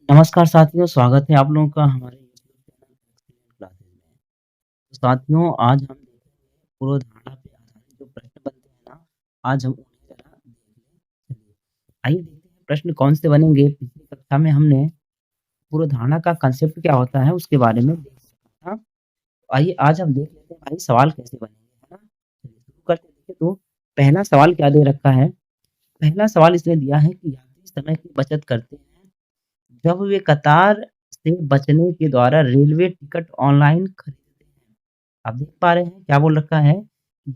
नमस्कार साथियों, स्वागत है आप लोगों का हमारे यूट्यूब चैनल एक्सीलेंट क्लासेस में। तो साथियों, आज हम देखेंगे पूर्वधारणा पे आधारित जो प्रश्न बनते हैं ना, आज हम उन्हें ज़रा देख लें। चलिए, आइए देखते हैं प्रश्न कौन से बनेंगे। पिछली कक्षा में हमने पूर्वधारणा का कंसेप्ट क्या होता है उसके बारे में देख लिया था। तो आइए आज हम देख लेते हैं भाई सवाल कैसे बनेंगे, है ना? चलिए शुरू करते हैं। देखिए तो पहला सवाल क्या दे रखा है? पहला सवाल इसने दिया है कि यात्री समय की बचत करते हैं जब वे कतार से बचने के द्वारा रेलवे टिकट ऑनलाइन खरीदते हैं। आप देख पा रहे हैं क्या बोल रखा है?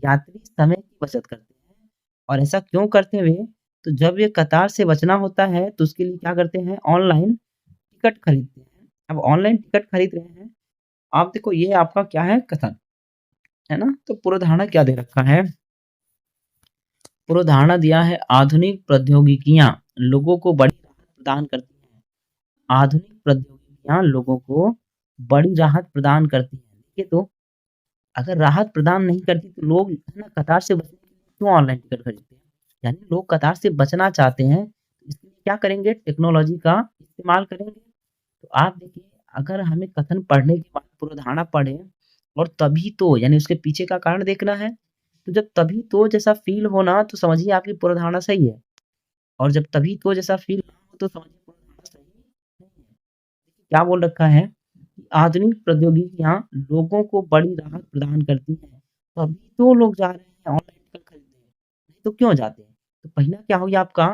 यात्री समय की बचत करते हैं और ऐसा क्यों करते हैं वे? तो जब ये कतार से बचना होता है तो उसके लिए क्या करते हैं? ऑनलाइन टिकट खरीदते हैं। अब ऑनलाइन टिकट खरीद रहे हैं, आप देखो ये आपका क्या है? कथन, है ना? तो पूर्वधारणा क्या दे रखा है? पूर्वधारणा दिया है आधुनिक प्रौद्योगिकियां लोगों को बड़ी राहत प्रदान करती हैं। आधुनिक प्रौद्योगिकियां लोगों को बड़ी राहत प्रदान करती हैं। देखिए तो अगर राहत प्रदान नहीं करती तो लोग है ना कतार से बचने के लिए क्यों ऑनलाइन टिकट खरीदते हैं? यानी लोग कतार से बचना चाहते हैं, इसलिए क्या करेंगे? टेक्नोलॉजी का इस्तेमाल करेंगे। तो आप देखिए, अगर हमें कथन पढ़ने के बाद पूर्वधारणा पढ़े और तभी तो यानी उसके पीछे का कारण देखना है, तो जब तभी तो जैसा फ़ील होना तो समझिए आपकी पूर्वधारणा सही है और जब तभी तो जैसा फ़ील ना हो तो समझिए पूर्वधारणा सही नहीं है। देखिए क्या बोल रखा है कि आधुनिक प्रौद्योगिकियाँ लोगों को बड़ी राहत प्रदान करती हैं, तभी तो लोग जा रहे हैं ऑनलाइन टिकट खरीदने, नहीं तो क्यों जाते हैं? तो पहला क्या हो गया आपका?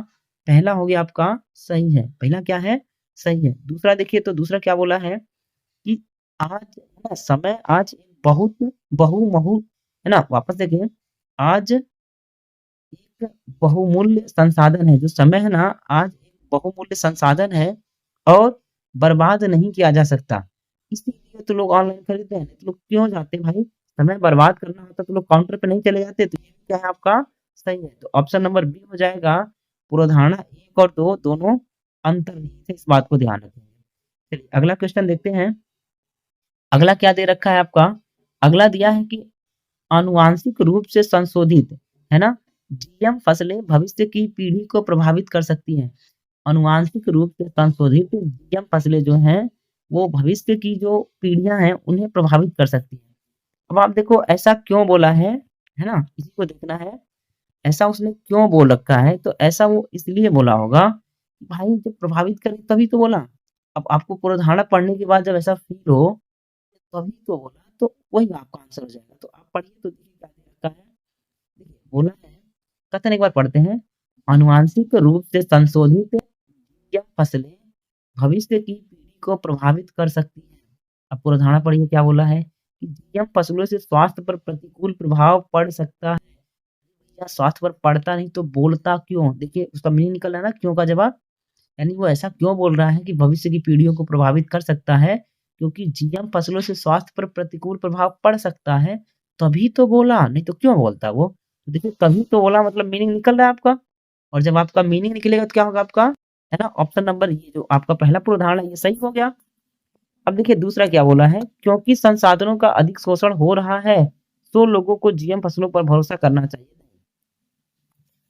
पहला हो गया आपका सही है, पहला क्या है? सही है। दूसरा देखिए तो दूसरा क्या बोला है कि आज है ना समय आज एक बहुत बहुमहू है ना? वापस देखिए, आज एक बहुमूल्य संसाधन है, जो समय है ना आज एक बहुमूल्य संसाधन है और बर्बाद नहीं किया जा सकता। इसीलिए तो लोग ऑनलाइन खरीदते हैं, नहीं तो लोग क्यों जाते हैं भाई? समय बर्बाद करना होता तो लोग काउंटर पे नहीं चले जाते, तो ये भी क्या है आपका? सही है। तो ऑप्शन नंबर बी हो जाएगा। पूर्वधारणा 1 और 2 दोनों अंतर्निहित है, इस बात को ध्यान रखेंगे। चलिए अगला क्वेश्चन देखते हैं। अगला क्या दे रखा है आपका? अगला दिया है कि आनुवांशिक रूप से संशोधित, है ना? जीएम फसलें भविष्य की पीढ़ी को प्रभावित कर सकती हैं। आनुवांशिक रूप से संशोधित जीएम फसलें जो हैं, वो भविष्य की जो पीढ़ियाँ हैं, उन्हें प्रभावित कर सकती हैं। अब आप देखो ऐसा क्यों बोला है ना? इसी को देखना है, ऐसा उसने क्यों बोल रखा है? तो ऐसा वो इसलिए बोला होगा, भाई जब प्रभावित करे तभी तो बोला। अब आपको पूर्वधारणा पढ़ने के बाद जब ऐसा फ़ील हो तभी तो बोला, तो वही आपका आंसर हो जाएगा। तो आप पढ़िए तो देखिए क्या दे रखा है। देखिए बोला है, कथन एक बार पढ़ते हैं। आनुवांशिक रूप से संशोधित या फसलें भविष्य की पीढ़ी को प्रभावित कर सकती हैं। अब पूर्वधारणा पढ़िए क्या बोला है कि जीएम फसलों से स्वास्थ्य पर प्रतिकूल प्रभाव पड़ सकता है। या स्वास्थ्य पर पड़ता नहीं तो बोलता क्यों? देखिए उसका मीनिंग निकल रहा है ना क्यों का जवाब। यानी वो ऐसा क्यों बोल रहा है कि भविष्य की पीढ़ियों को प्रभावित कर सकता है? क्योंकि जीएम फसलों से स्वास्थ्य पर प्रतिकूल प्रभाव पड़ सकता है, तभी तो बोला, नहीं तो क्यों बोलता वो? तो देखिए तभी तो बोला मतलब मीनिंग निकल रहा है आपका और जब आपका मीनिंग निकलेगा तो क्या होगा आपका? है ना? ऑप्शन नंबर ये जो आपका पहला पूर्व उदाहरण है ये सही हो गया। अब देखिए दूसरा क्या बोला है? क्योंकि संसाधनों का अधिक शोषण हो रहा है, तो लोगों को जीएम फसलों पर भरोसा करना चाहिए।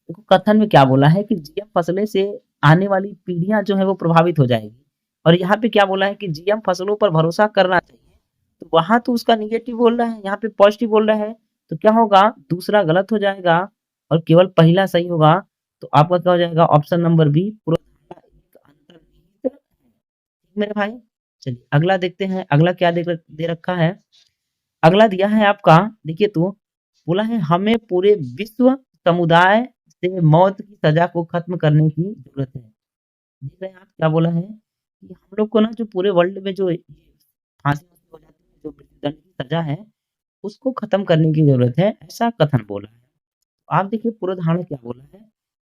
देखो कथन में क्या बोला है कि जीएम फसलें से आने वाली पीढ़ियां जो है वो प्रभावित हो जाएगी और यहाँ पे क्या बोला है कि जीएम फसलों पर भरोसा करना चाहिए। तो वहां तो उसका निगेटिव बोल रहा है, यहाँ पे पॉजिटिव बोल रहा है, तो क्या होगा? दूसरा गलत हो जाएगा और केवल पहला सही होगा। तो आपका क्या हो जाएगा? ऑप्शन नंबर बी पूर्वधारणा एक अंतर्निहित है। ठीक मेरे भाई। चलिए अगला देखते हैं, अगला क्या दे रखा है। अगला दिया है आपका, देखिए तो बोला है हमें पूरे विश्व समुदाय से मौत की सजा को खत्म करने की जरूरत है। देख रहे हैं आप क्या बोला है कि हम लोग को ना जो पूरे वर्ल्ड में जो ये फांसी हो जाती है, जो मृत्युदंड की सजा है, उसको खत्म करने की जरूरत है, ऐसा कथन बोला है। तो आप देखिए पूर्वधारणा क्या बोला है?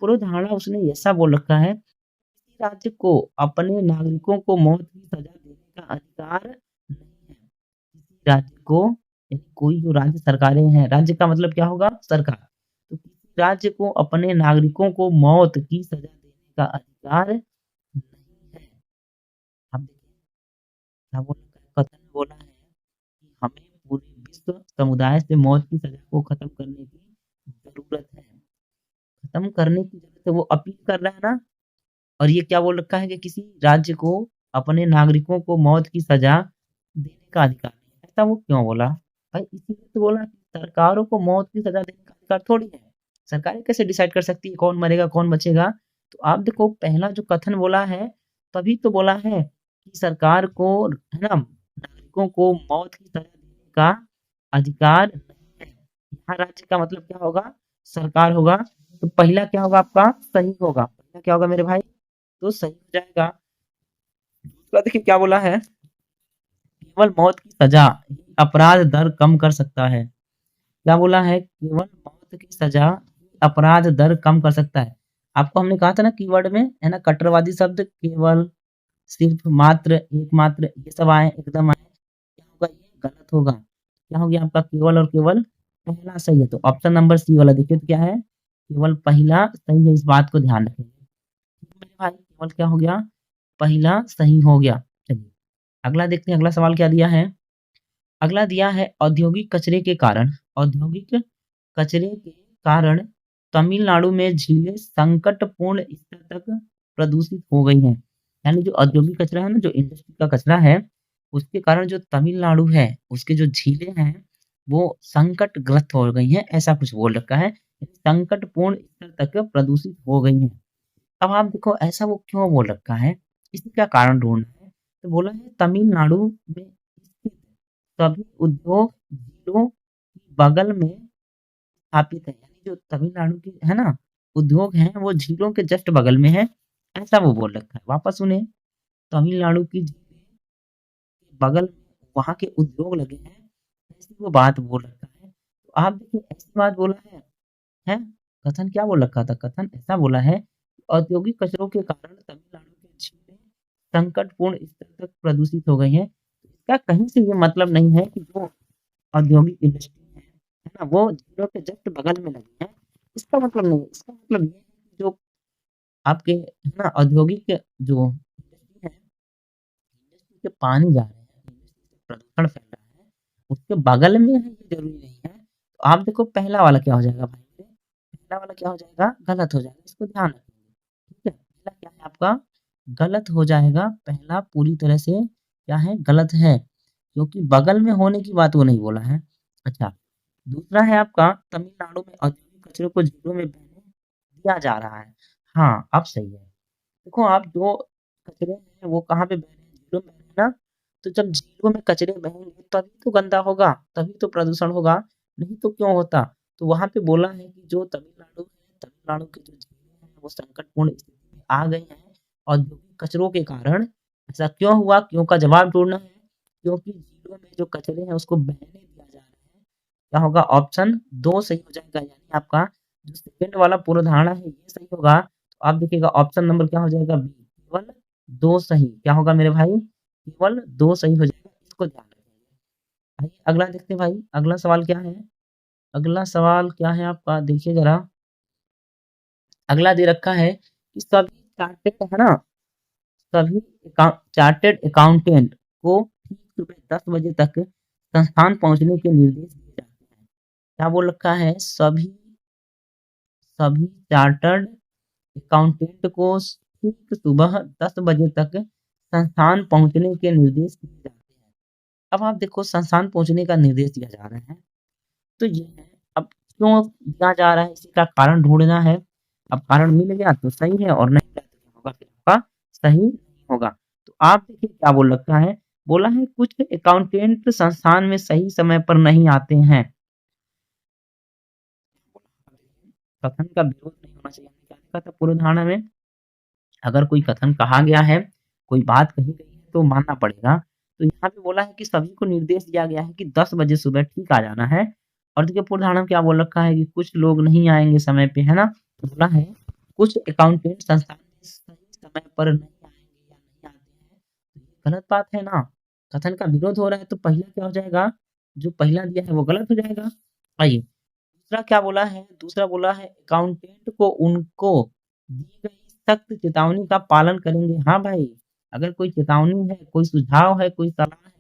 पूर्वधारणा उसने ऐसा बोल रखा है, किसी राज्य को अपने नागरिकों को मौत की सजा देने का अधिकार नहीं है। किसी राज्य को यानी कोई जो राज्य सरकारें हैं, राज्य का मतलब क्या होगा? सरकार। तो किसी राज्य को अपने नागरिकों को मौत की सजा देने का अधिकार नहीं है। अब देखिए क्या बोला है? कथन में बोला है कि हमें पूरे विश्व समुदाय से मौत की सजा को खत्म करने की ज़रूरत है। खत्म करने की ज़रूरत है, वो अपील कर रहा है ना। और ये क्या बोल रखा है कि किसी राज्य को अपने नागरिकों को मौत की सजा देने का अधिकार नहीं है। ऐसा वो क्यों बोला? भाई इसीलिए तो बोला कि सरकारों को मौत की सजा देने का अधिकार थोड़ी है। सरकारें कैसे डिसाइड कर सकती है कौन मरेगा, कौन बचेगा? तो आप देखो पहला जो कथन बोला है, तभी तो बोला है कि सरकार को है ना, नागरिकों को मौत की सजा देने का अधिकार नहीं है। यहाँ राज्य का मतलब क्या होगा? सरकार होगा। तो पहला क्या होगा आपका? सही होगा। पहला क्या होगा मेरे भाई? तो सही हो जाएगा। दूसरा देखिए क्या बोला है, केवल मौत की सजा ही अपराध दर कम कर सकता है। क्या बोला है? केवल मौत की सजा अपराध दर कम कर सकता है। आपको हमने कहा था ना कीवर्ड में, है ना, कट्टरवादी शब्द केवल, सिर्फ, मात्र, एकमात्र, ये सब आए, एकदम आए। क्या होगा? ये गलत होगा। क्या हो गया आपका? केवल और केवल पहला सही है। तो ऑप्शन नंबर सी वाला देखिए तो क्या है? केवल पहला सही है, इस बात को ध्यान रखेंगे। ठीक है मेरे भाई, केवल क्या हो गया? पहला सही हो गया। चलिए अगला देखते हैं, अगला सवाल क्या दिया है। अगला दिया है औद्योगिक कचरे के कारण, औद्योगिक कचरे के कारण तमिलनाडु में झीलें संकटपूर्ण स्तर तक प्रदूषित हो गई हैं। यानी जो औद्योगिक कचरा है ना, जो इंडस्ट्री का कचरा है, उसके कारण जो तमिलनाडु है, उसके जो झीलें हैं, वो संकटग्रस्त हो गई हैं, ऐसा कुछ बोल रखा है। संकटपूर्ण स्तर तक प्रदूषित हो गई हैं। अब आप देखो ऐसा वो क्यों बोल रखा है, इसका कारण ढूँढना है। तो बोला है तमिलनाडु में स्थित सभी उद्योग जिलों की बगल में स्थापित है। यानी जो तमिलनाडु के है ना, उद्योग हैं वो झीलों के जस्ट बगल में है, ऐसा वो बोल रखा है। वापस सुने, तमिलनाडु की झीलें के बगल में वहाँ के उद्योग लगे हैं, ऐसी वो बात बोल रखा है। तो आप देखिए ऐसी बात बोला है, हैं? कथन क्या बोल रखा था? कथन ऐसा बोला है, औद्योगिक कचरों के कारण तमिलनाडु की झीलें संकटपूर्ण स्तर तक प्रदूषित हो गई हैं। इसका कहीं से ये मतलब नहीं है कि जो औद्योगिक इंडस्ट्री है ना, वो झीलों के जस्ट बगल में लगी है। इसका मतलब नहीं है। इसका मतलब ये है कि जो आपके है ना औद्योगिक जो इंडस्ट्री है, इंडस्ट्री के पानी जा रहे हैं, इंडस्ट्री से प्रदूषण फैल रहा है, उसके बगल में है ये ज़रूरी नहीं है। तो आप देखो पहला वाला क्या हो जाएगा भाई मेरे? पहला वाला क्या हो जाएगा? गलत हो जाएगा। इसको ध्यान रखेंगे। ठीक है? पहला क्या है आपका? गलत हो जाएगा। पहला पूरी तरह से क्या है? गलत है। क्योंकि बगल में होने की बात वो नहीं बोला है। अच्छा, दूसरा है आपका तमिलनाडु में औद्योगिक कचरे को झीलों में बहने दिया जा रहा है। हाँ, अब सही है। देखो आप जो कचरे हैं वो कहाँ पे बह रहे हैं? झीलों में बह रहे हैं ना? तो जब झीलों में कचरे बहेंगे तभी तो गंदा होगा, तभी तो प्रदूषण होगा, नहीं तो क्यों होता? तो वहाँ पे बोला है कि जो तमिलनाडु है, तमिलनाडु की जो झीलें हैं वो संकटपूर्ण स्थिति में आ गई हैं औद्योगिक कचरों के कारण। ऐसा क्यों हुआ? क्यों का जवाब ढूँढना है। क्योंकि झीलों में जो कचरे हैं उसको बहने दिया जा रहा है। क्या होगा? ऑप्शन 2 सही हो जाएगा। यानी आपका जो सेकंड वाला पूर्वधारणा है ये सही होगा। तो आप देखिएगा ऑप्शन नंबर क्या हो जाएगा? बी, केवल 2 सही। क्या होगा मेरे भाई? केवल 2 सही हो जाएगा। इसको ध्यान रखिएगा। आइए अगला देखते हैं भाई, अगला सवाल क्या है? अगला सवाल क्या है आपका? देखिए ज़रा, अगला दे रखा है कि सभी चार्टेड है ना, सभी चार्टेड अकाउंटेंट को ठीक सुबह 10 बजे तक संस्थान पहुँचने के निर्देश दिए जाते हैं। क्या बोल रखा है? सभी सभी चार्टर्ड अकाउंटेंट को ठीक सुबह 10 बजे तक संस्थान पहुँचने के निर्देश दिए जाते हैं। अब आप देखो संस्थान पहुँचने का निर्देश दिया जा रहा है, तो ये है। अब क्यों दिया जा रहा है, इसी का कारण ढूँढना है। अब कारण मिल गया तो सही है और नहीं मिला तो क्या होगा फिर आपका? सही नहीं होगा। तो आप देखिए क्या बोल रखा है? बोला है कुछ अकाउंटेंट संस्थान में सही समय पर नहीं आते हैं। कथन का विरोध नहीं होना चाहिए। हमने क्या लिखा था पूर्वधारणा में? अगर कोई कथन कहा गया है, कोई बात कही गई है तो मानना पड़ेगा। तो यहाँ पे बोला है कि सभी को निर्देश दिया गया है कि 10 बजे सुबह ठीक आ जाना है। और देखिए पूर्वधारणा में क्या बोल रखा है कि कुछ लोग नहीं आएँगे समय पे, है ना? तो बोला है कुछ अकाउंटेंट संस्थान में सही समय पर नहीं आएँगे या नहीं आते हैं। तो ये गलत बात है ना? कथन का विरोध हो रहा है तो पहला क्या हो जाएगा? जो पहला दिया है वो गलत हो जाएगा। आइए दूसरा क्या बोला है? दूसरा बोला है अकाउंटेंट को उनको दी गई सख्त चेतावनी का पालन करेंगे। हाँ भाई, अगर कोई चेतावनी है, कोई सुझाव है, कोई सलाह है,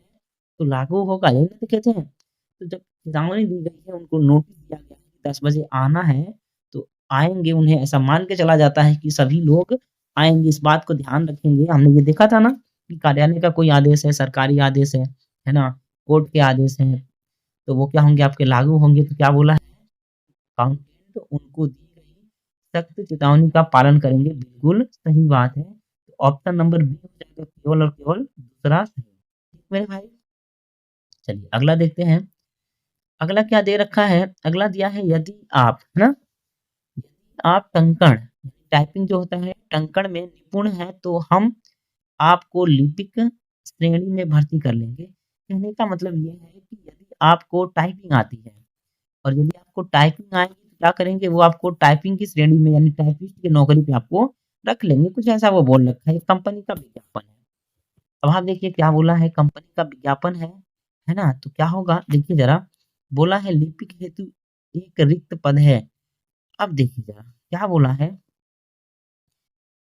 तो लागू होगा, यही ना तो कहते हैं। तो जब चेतावनी दी गई है, उनको नोटिस दिया गया है कि 10 बजे आना है, तो आएँगे, उन्हें ऐसा मान के चला जाता है कि सभी लोग आएँगे, इस बात को ध्यान रखेंगे। हमने ये देखा था ना कि कार्यालय का कोई आदेश है, सरकारी आदेश है ना? कोर्ट के आदेश हैं, तो वो क्या होंगे आपके लागू होंगे। तो क्या बोला है अकाउंटेंट उनको दी गई सख्त चेतावनी का पालन करेंगे, बिल्कुल सही बात है। तो ऑप्शन नंबर बी हो जाएगा केवल और केवल दूसरा सही। ठीक मेरे भाई? चलिए अगला देखते हैं। अगला क्या दे रखा है? अगला दिया है यदि आप, है ना? यदि आप टंकण टाइपिंग जो होता है टंकण में निपुण है तो हम आपको लिपिक श्रेणी में भर्ती कर लेंगे। कहने का मतलब ये है कि यदि आपको टाइपिंग आती है और यदि आपको टाइपिंग आएगी तो क्या करेंगे वो आपको टाइपिंग की श्रेणी में यानी टाइपिस्ट की नौकरी पे आपको रख लेंगे। कुछ ऐसा वो बोल रखा है, कंपनी का विज्ञापन है। अब आप देखिए क्या बोला है, कंपनी का विज्ञापन है ना? तो क्या होगा देखिए ज़रा, बोला है लिपिक हेतु एक रिक्त पद है। अब देखिए ज़रा क्या बोला है,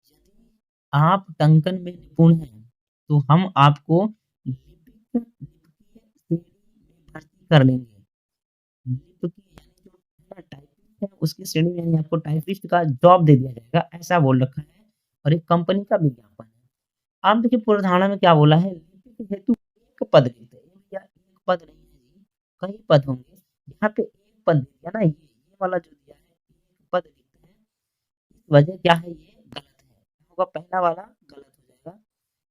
यदि आप टंकन में निपुण हैं, तो हम आपको लिपिक लिपिकीय श्रेणी में भर्ती कर लेंगे। लिपिकीय यानी जो है ना टाइपिस्ट है उसकी श्रेणी में यानी आपको टाइपिस्ट का जॉब दे दिया जाएगा, ऐसा बोल रखा है और एक कंपनी का विज्ञापन है। आप देखिए पूर्वधारणा में क्या बोला है, लिपिक हेतु एक पद रिक्त है। या एक पद नहीं है जी, कई पद होंगे। यहाँ पे एक पद दिया ना, ये वाला जो दिया है एक पद रिक्त है। इस वजह क्या है, ये गलत है। क्या होगा पहला वाला गलत हो जाएगा।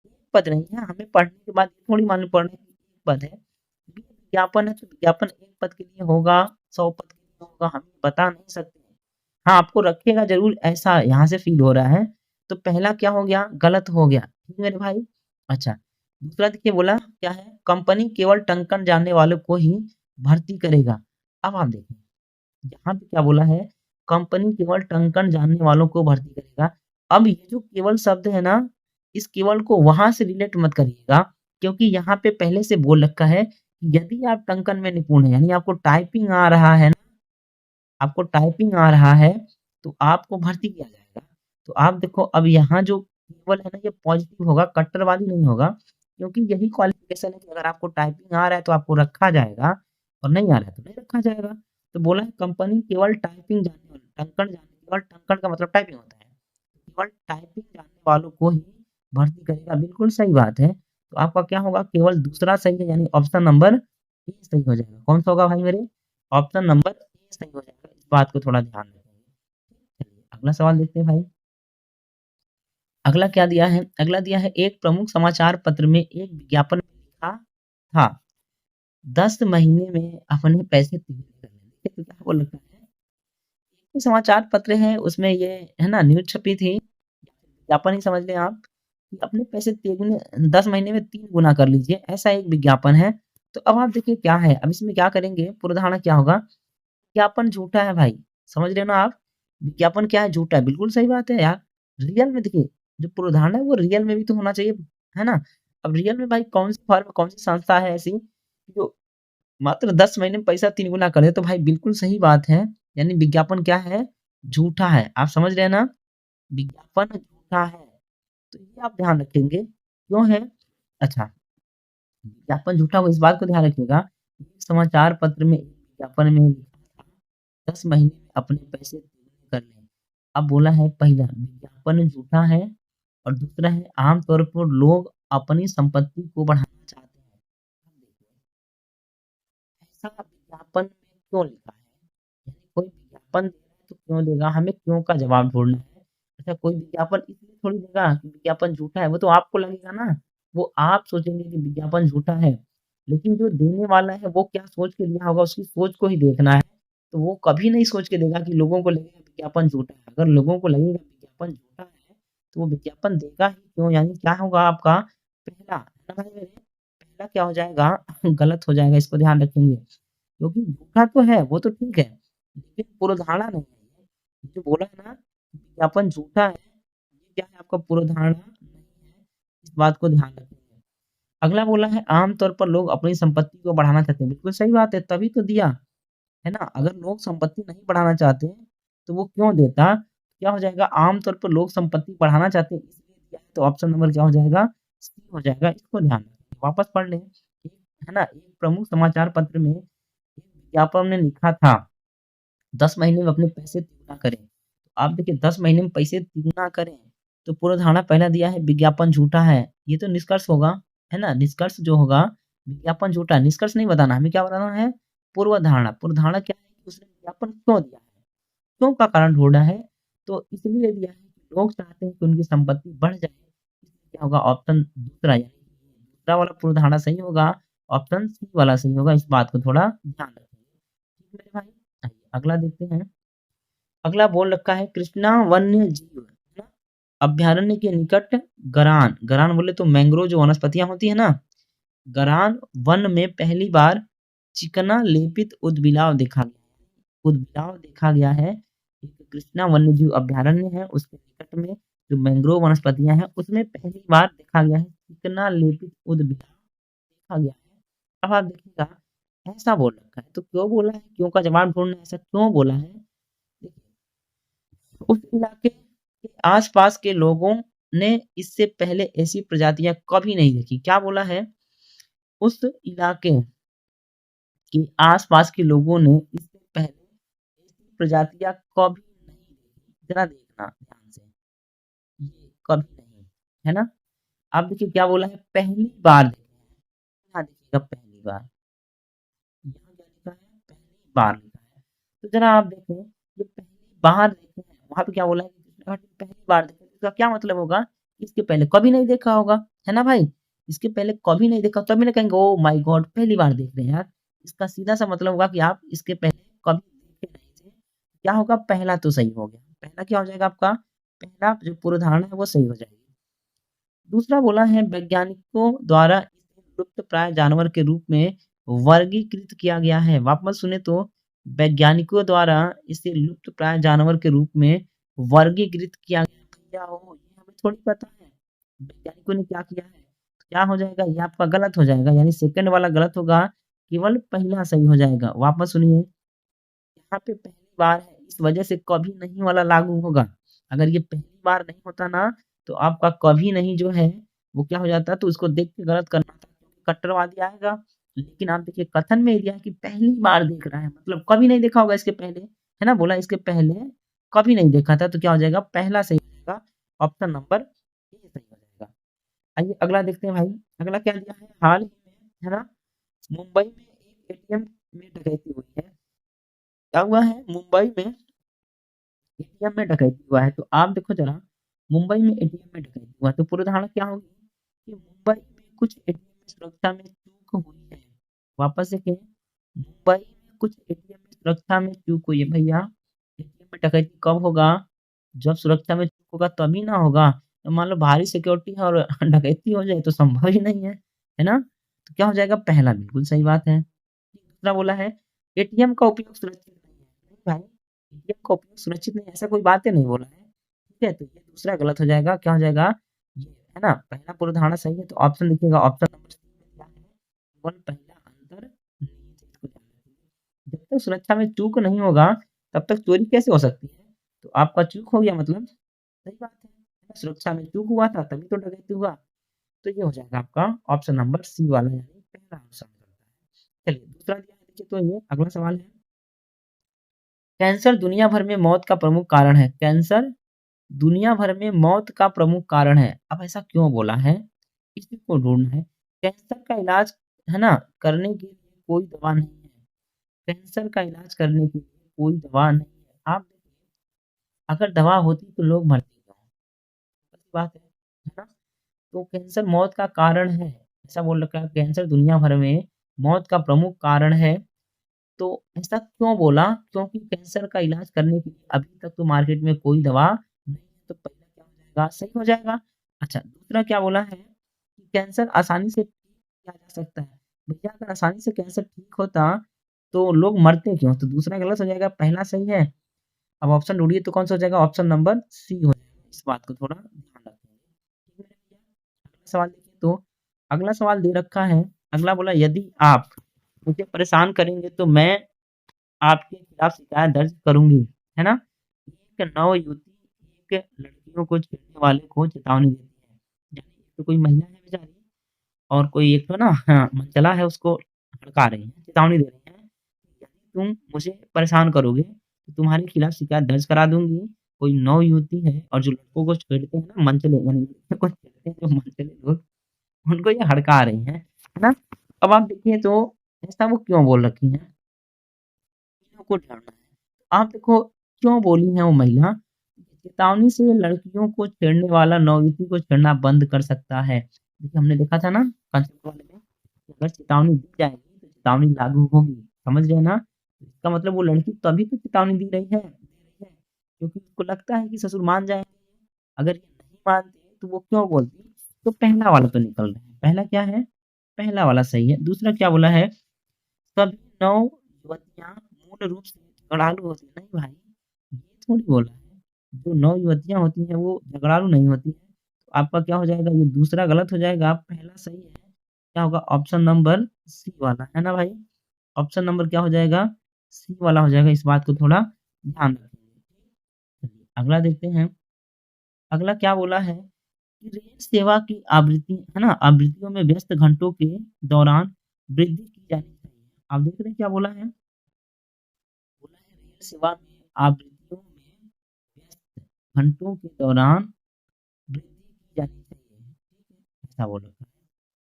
एक पद नहीं है, हमें पढ़ने के बाद ये थोड़ी मालूम पड़ना है कि एक पद है। ये विज्ञापन है तो विज्ञापन एक पद के लिए होगा, 100 पद के लिए होगा, हम बता नहीं सकते हैं। हाँ, आपको रखिएगा ज़रूर, ऐसा यहाँ से फ़ील हो रहा है। तो पहला क्या हो गया, गलत हो गया। ठीक है मेरे भाई? अच्छा, दूसरा देखिए बोला क्या है, कंपनी केवल टंकण जानने वालों को ही भर्ती करेगा। अब आप देखिए, यहाँ पे क्या बोला है, कंपनी केवल टंकण जानने वालों को भर्ती करेगा। अब ये जो केवल शब्द है ना, इस केवल को वहाँ से रिलेट मत करिएगा, क्योंकि यहाँ पे पहले से बोल रखा है, यदि आप टंकण में निपुण हैं, यानी आपको टाइपिंग आ रहा है आपको टाइपिंग आ रहा है, तो आपको भर्ती किया जाएगा। तो आप देखो अब यहाँ जो केवल है ना ये पॉजिटिव होगा, कट्टरवादी नहीं होगा, क्योंकि यही क्वालिफ़िकेशन है कि अगर आपको टाइपिंग आ रहा है तो आपको रखा जाएगा और नहीं आ रहा है तो नहीं रखा जाएगा। तो बोला है कंपनी केवल टाइपिंग जानने वाले टंकण जानने केवल टंकण का मतलब टाइपिंग होता है। केवल टाइपिंग जानने वालों को ही भर्ती करेगा, बिल्कुल सही बात है। तो आपका क्या होगा, केवल दूसरा सही है यानी ऑप्शन नंबर ए सही हो जाएगा। कौन-सा होगा भाई मेरे? ऑप्शन नंबर ए सही हो जाएगा। इस बात को थोड़ा ध्यान रखेंगे। चलिए अगला सवाल देखते हैं भाई। अगला क्या दिया है? अगला दिया है एक प्रमुख समाचार पत्र में एक विज्ञापन में लिखा था 10 महीने में अपने पैसे तिगुने कर लेंगे। देखिए तो क्या बोल रखा है, एक समाचार पत्र है उसमें ये है ना न्यूज़ छपी थी, विज्ञापन ही समझ लें आप, कि अपने पैसे तिगुने 10 महीने में 3 गुना कर लीजिए, ऐसा एक विज्ञापन है। तो अब आप देखिए क्या है, अब इसमें क्या करेंगे, पूर्वधारणा क्या होगा, विज्ञापन झूठा है भाई, समझ रहे हो ना आप? विज्ञापन क्या है? झूठा है, बिल्कुल सही बात है यार। रियल में देखिए, जो पूर्वधारणा है वो रियल में भी तो होना चाहिए, है ना? अब रियल में भाई कौन-सी फर्म, कौन-सी संस्था है ऐसी, जो मात्र 10 महीने में पैसा 3 गुना कर दे, तो भाई बिल्कुल सही बात है। यानी विज्ञापन क्या है? झूठा है। आप समझ रहे हैं ना? विज्ञापन झूठा है। तो ये आप ध्यान रखेंगे, क्यों है? अच्छा, विज्ञापन झूठा हो इस बात को ध्यान रखिएगा, एक समाचार पत्र में एक विज्ञापन में लिखा था 10 महीने में अपने पैसे दोगुने कर लें। अब बोला है पहला विज्ञापन झूठा है और दूसरा है आम तौर पर लोग अपनी संपत्ति को बढ़ाना चाहते हैं। अब देखिए, ऐसा विज्ञापन में क्यों लिखा है? यानी कोई विज्ञापन दे रहा है तो क्यों देगा? हमें क्यों का जवाब ढूँढना है। अच्छा कोई विज्ञापन इसलिए थोड़ी देगा कि विज्ञापन झूठा है, वो तो आपको लगेगा ना, वो आप सोचेंगे कि विज्ञापन झूठा है। लेकिन जो देने वाला है वो क्या सोच के दिया होगा उसकी सोच को ही देखना है। तो वो कभी नहीं सोच के देगा कि लोगों को लगेगा विज्ञापन झूठा है। अगर लोगों को लगेगा विज्ञापन झूठा है, तो वो विज्ञापन देगा ही क्यों? यानी क्या होगा आपका पहला, है ना भाई मेरे? पहला क्या हो जाएगा गलत हो जाएगा, इसको ध्यान रखेंगे। क्योंकि झूठा तो है, वो तो ठीक है, लेकिन पूर्वधारणा नहीं है ये। ये जो बोला है ना विज्ञापन झूठा है, ये क्या है आपका पूर्वधारणा नहीं है, इस बात को ध्यान रखेंगे। अगला बोला है आम तौर पर लोग अपनी संपत्ति को बढ़ाना चाहते हैं, बिल्कुल सही बात है, तभी तो दिया, है ना? अगर लोग संपत्ति नहीं बढ़ाना चाहते, तो वो क्यों देता? क्या हो जाएगा आम तौर पर लोग संपत्ति बढ़ाना चाहते हैं इसलिए दिया है, तो ऑप्शन नंबर क्या हो जाएगा? सी हो जाएगा, इसको ध्यान रखें। वापस पढ़ लें, एक है ना, एक प्रमुख समाचार पत्र में एक विज्ञापन में लिखा था 10 महीने में अपने पैसे तिगुना करें। तो आप देखिए 10 महीने में पैसे तिगुना करें, तो पूर्व धारणा पहला दिया है विज्ञापन झूठा है, ये तो निष्कर्ष होगा, है ना? निष्कर्ष जो होगा विज्ञापन झूठा है, निष्कर्ष नहीं बताना, हमें क्या बताना है? पूर्व धारणा। पूर्व धारणा क्या है कि उसने विज्ञापन क्यों दिया है? क्यों का कारण ढूँढना है, तो इसलिए दिया है कि लोग चाहते हैं कि उनकी संपत्ति बढ़ जाए। इसलिए क्या होगा ऑप्शन दूसरा यानी कि दूसरा वाला पूर्व धारणा सही होगा, ऑप्शन सी वाला सही होगा, इस बात को थोड़ा ध्यान रखेंगे। ठीक है मेरे भाई? आइए अगला देखते हैं। अगला बोल रखा है कृष्णा वन्य जीव है ना? अभ्यारण्य के निकट गरान, गरान बोले तो मैंग्रोव जो वनस्पतियां होती है ना, गरान वन में पहली बार चिकना लेपित उद्भिलाव देखा गया है। उद्भिलाव देखा गया है। एक कृष्णा वन्यजीव अभ्यारण्य है, उसके निकट में जो मैंग्रोव वनस्पतियां हैं उसमें पहली बार देखा गया है चिकना लेपित उद्भिलाव देखा गया है। अब आप देखिएगा ऐसा बोल रखा है तो क्यों बोला है, क्यों का जवाब ढूंढना है, ऐसा क्यों बोला है? देखिए, उस इलाके के आसपास के लोगों ने इससे पहले ऐसी प्रजातियां कभी नहीं देखी। क्या बोला है? उस इलाके के आसपास के लोगों ने इससे पहले ऐसी प्रजातियां कभी नहीं देखी। जरा देखना ध्यान से, ये कभी नहीं, है ना? अब देखिए क्या बोला है, पहली बार देखे हैं। यहाँ देखिएगा पहली बार, यहाँ क्या लिखा है? पहली बार लिखा है। तो जरा आप देखें, ये पहली बार देखे हैं, वहां पे क्या बोला है कि कृष्ण घाट में पहली बार देखे, इसका क्या मतलब होगा? इसके पहले कभी नहीं देखा होगा, है ना भाई? इसके पहले कभी नहीं देखा, तभी ना कहेंगे ओ माय गॉड पहली बार देख रहे हैं यार। इसका सीधा सा मतलब होगा कि आप इसके पहले कभी देखे नहीं थे। क्या होगा? पहला तो सही हो गया। पहला क्या हो जाएगा आपका? पहला जो पूर्व धारणा है वो सही हो जाएगी। दूसरा बोला है वैज्ञानिकों द्वारा इसे लुप्तप्राय जानवर के रूप में वर्गीकृत किया गया है। वापस सुने तो वैज्ञानिकों द्वारा इसे लुप्तप्राय जानवर के रूप में वर्गीकृत किया गया है। भैया हो ये हमें थोड़ी पता है वैज्ञानिकों ने क्या किया है। तो क्या हो जाएगा? ये आपका गलत हो जाएगा, यानी सेकंड वाला गलत होगा, केवल पहला सही हो जाएगा। वापस सुनिए, यहाँ पे पहली बार है इस वजह से कभी नहीं वाला लागू होगा। अगर ये पहली बार नहीं होता ना तो आपका कभी नहीं जो है वो क्या हो जाता, तो उसको देख के गलत करना था क्योंकि कट्टरवादी आएगा। लेकिन आप देखिए कथन में दिया है कि पहली बार देख रहा है, मतलब कभी नहीं देखा होगा इसके पहले, है ना? बोला इसके पहले कभी नहीं देखा था, तो क्या हो जाएगा? पहला सही हो जाएगा, ऑप्शन नंबर ए सही हो जाएगा। आइए अगला देखते हैं भाई। अगला क्या दिया है, हाल ही में, है ना, मुंबई में एक एटीएम में डकैती हुई है। क्या हुआ है? मुंबई में एटीएम में डकैती हुआ है। तो आप देखो जरा, मुंबई में एटीएम में डकैती हुआ है तो पूर्व धारणा क्या होगी कि मुंबई में कुछ एटीएम में सुरक्षा में चूक हुई है। वापस से कहें, मुंबई में कुछ एटीएम में सुरक्षा में चूक हुई है। भैया एटीएम में डकैती कब होगा? जब सुरक्षा में चूक होगा तभी ना होगा। तो मान लो भारी सिक्योरिटी है और डकैती हो जाए तो संभव ही नहीं है ना? तो क्या हो जाएगा? पहला बिल्कुल सही बात है। दूसरा बोला है एटीएम का उपयोग सुरक्षित नहीं है। नहीं भाई, एटीएम का उपयोग सुरक्षित नहीं है, ऐसा कोई बात ही नहीं बोला है। ठीक है, तो ये दूसरा गलत हो जाएगा। क्या हो जाएगा? ये, है ना? पहला पूर्व धारणा सही है तो ऑप्शन लिखिएगा, ऑप्शन नंबर सी में क्या है? केवल पहला अंतर निहित है, इसको ध्यान रखिएगा। जब तक सुरक्षा में चूक नहीं होगा तब तक चोरी कैसे हो सकती है? तो आपका चूक हो गया मतलब सही बात है ना? सुरक्षा में चूक हुआ था तभी तो डकैती हुआ। तो ये हो जाएगा आपका ऑप्शन नंबर सी वाला, यानी पहला आंसर करता है। चलिए दूसरा दिया है, देखिए तो ये अगला सवाल है, कैंसर दुनिया भर में मौत का प्रमुख कारण है। कैंसर दुनिया भर में मौत का प्रमुख कारण है। अब ऐसा क्यों बोला है? इसी को ढूँढना है। कैंसर का इलाज, है ना, करने के लिए कोई दवा नहीं है। कैंसर का इलाज करने के लिए कोई दवा नहीं है। आप देखिए, अगर दवा होती तो लोग मरते क्यों? सही बात है ना? तो कैंसर मौत का कारण है, ऐसा बोल रखा है कैंसर दुनिया भर में मौत का प्रमुख कारण है। तो ऐसा क्यों बोला? क्योंकि कैंसर का इलाज करने के लिए अभी तक तो मार्केट में कोई दवा नहीं है, तो पहला क्या हो जाएगा? सही हो जाएगा। अच्छा दूसरा क्या बोला है कि कैंसर आसानी से ठीक किया जा सकता है। भैया अगर आसानी से कैंसर ठीक होता तो लोग मरते क्यों? तो दूसरा गलत हो जाएगा, पहला सही है। अब ऑप्शन ढूँढिए तो कौन सा हो जाएगा? ऑप्शन नंबर सी हो जाएगा। इस बात को थोड़ा ध्यान रखेंगे। ठीक है मेरे भैया? अगला सवाल देखिए तो अगला सवाल दे रखा है, अगला बोला यदि आप मुझे परेशान करेंगे तो मैं आपके खिलाफ शिकायत दर्ज करूँगी, है ना? एक नवयुवती एक लड़कियों को छेड़ने वाले को चेतावनी देती है। यानी एक तो कोई महिला है बेचारी और कोई एक तो ना हाँ, मनचला है उसको हड़का रही हैं, चेतावनी दे रही हैं, कि यदि तुम मुझे परेशान करोगे तो तुम्हारे खिलाफ शिकायत दर्ज करा दूँगी, कोई नवयुवती है और जो लड़कों को छेड़ते हैं ना मनचले यानी लड़कियों को छेड़ते हैं जो मनचले लोग, उनको ये हड़का रही हैं, है ना? अब आप देखिए तो ऐसा वो क्यों बोल रखी हैं? लड़कियों को डराना है। आप देखो क्यों बोली है वो महिला? चेतावनी से लड़कियों को छेड़ने वाला नवयुवती को छेड़ना बंद कर सकता है। देखिए हमने देखा था ना कंसेप्ट वाले में कि अगर चेतावनी दी जाएगी तो चेतावनी लागू होगी। समझ रहे हैं ना? तो इसका मतलब वो लड़की तभी तो चेतावनी दे रही है क्योंकि उसको लगता है कि ससुर मान जाएंगे। अगर ये नहीं मानते तो वो क्यों बोलती? तो पहला वाला तो निकल रहा है। पहला क्या है? पहला वाला सही है। दूसरा क्या बोला है? सभी नौ युवतियाँ मूल रूप से झगड़ालू होती हैं। नहीं भाई, ये थोड़ी बोला है। जो 9 युवतियाँ होती हैं वो झगड़ालू नहीं होती हैं। तो आपका क्या हो जाएगा? ये दूसरा गलत हो जाएगा, पहला सही है। क्या होगा? ऑप्शन नंबर सी वाला, है ना भाई? ऑप्शन नंबर क्या हो जाएगा? सी वाला हो जाएगा। इस बात को थोड़ा ध्यान रखेंगे। चलिए अगला देखते हैं। अगला क्या बोला है कि रेल सेवा की आवृत्ति है ना, आवृत्तियों में व्यस्त घंटों के दौरान वृद्धि की जानी चाहिए। आप देख रहे हैं क्या बोला है? बोला है रेल सेवा में आवृत्तियों में व्यस्त घंटों के दौरान वृद्धि की जानी चाहिए। ठीक है, ऐसा बोल रखा है।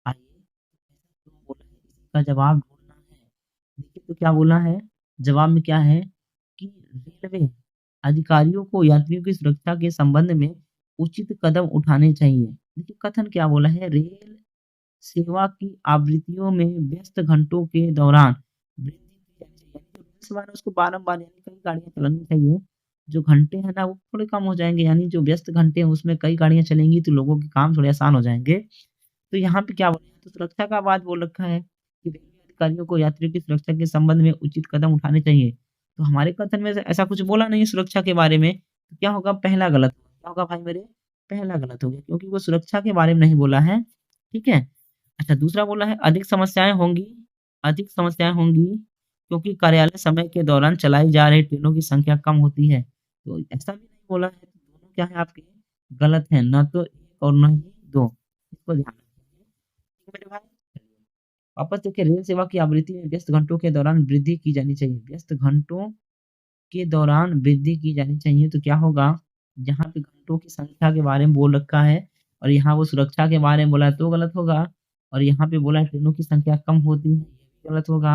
आइए ऐसा क्यों बोला है इसका जवाब ढूंढना है। देखिए तो क्या बोला है? जवाब में क्या है कि रेलवे अधिकारियों को यात्रियों की सुरक्षा के संबंध में उचित कदम उठाने चाहिए। देखिए कथन क्या बोला है? रेल सेवा की आवृत्तियों में व्यस्त घंटों के दौरान वृद्धि की जानी चाहिए। यानी जो रेल सेवा है उसको बारंबार यानी कई गाड़ियाँ चलानी चाहिए। जो घंटे हैं ना वो थोड़े कम हो जाएँगे, यानी जो व्यस्त घंटे हैं उसमें कई गाड़ियाँ चलेंगी तो लोगों के काम थोड़े आसान हो जाएँगे। तो यहाँ पे क्या बोला है? तो सुरक्षा का बात बोल रखा है कि रेलवे अधिकारियों को यात्रियों की सुरक्षा के संबंध में उचित कदम उठाने चाहिए। तो हमारे कथन में ऐसा कुछ बोला नहीं है सुरक्षा के बारे में, तो क्या होगा? पहला गलत होगा। क्या होगा भाई मेरे? पहला गलत हो गया क्योंकि वो सुरक्षा के बारे में नहीं बोला है। ठीक है? अच्छा दूसरा बोला है अधिक समस्याएँ होंगी क्योंकि कार्यालय समय के दौरान चलाई जा रही ट्रेनों की संख्या कम होती है। तो ऐसा भी नहीं बोला है, तो दोनों क्या है आपके? गलत हैं, ना तो 1 और ना ही 2। इसको ध्यान रखिए। ठीक है मेरे भाई? चलिए, वापस देखिए रेल सेवा की आवृत्ति में व्यस्त घंटों के दौरान वृद्धि की जानी चाहिए। व्यस्त घंटों के दौरान वृद्धि की जानी चाहिए तो क्या होगा? जहाँ पे घंटों की संख्या के बारे में बोल रखा है और यहाँ वो सुरक्षा के बारे में बोला है तो गलत होगा और यहाँ पे बोला है ट्रेनों की संख्या कम होती है, ये भी गलत होगा।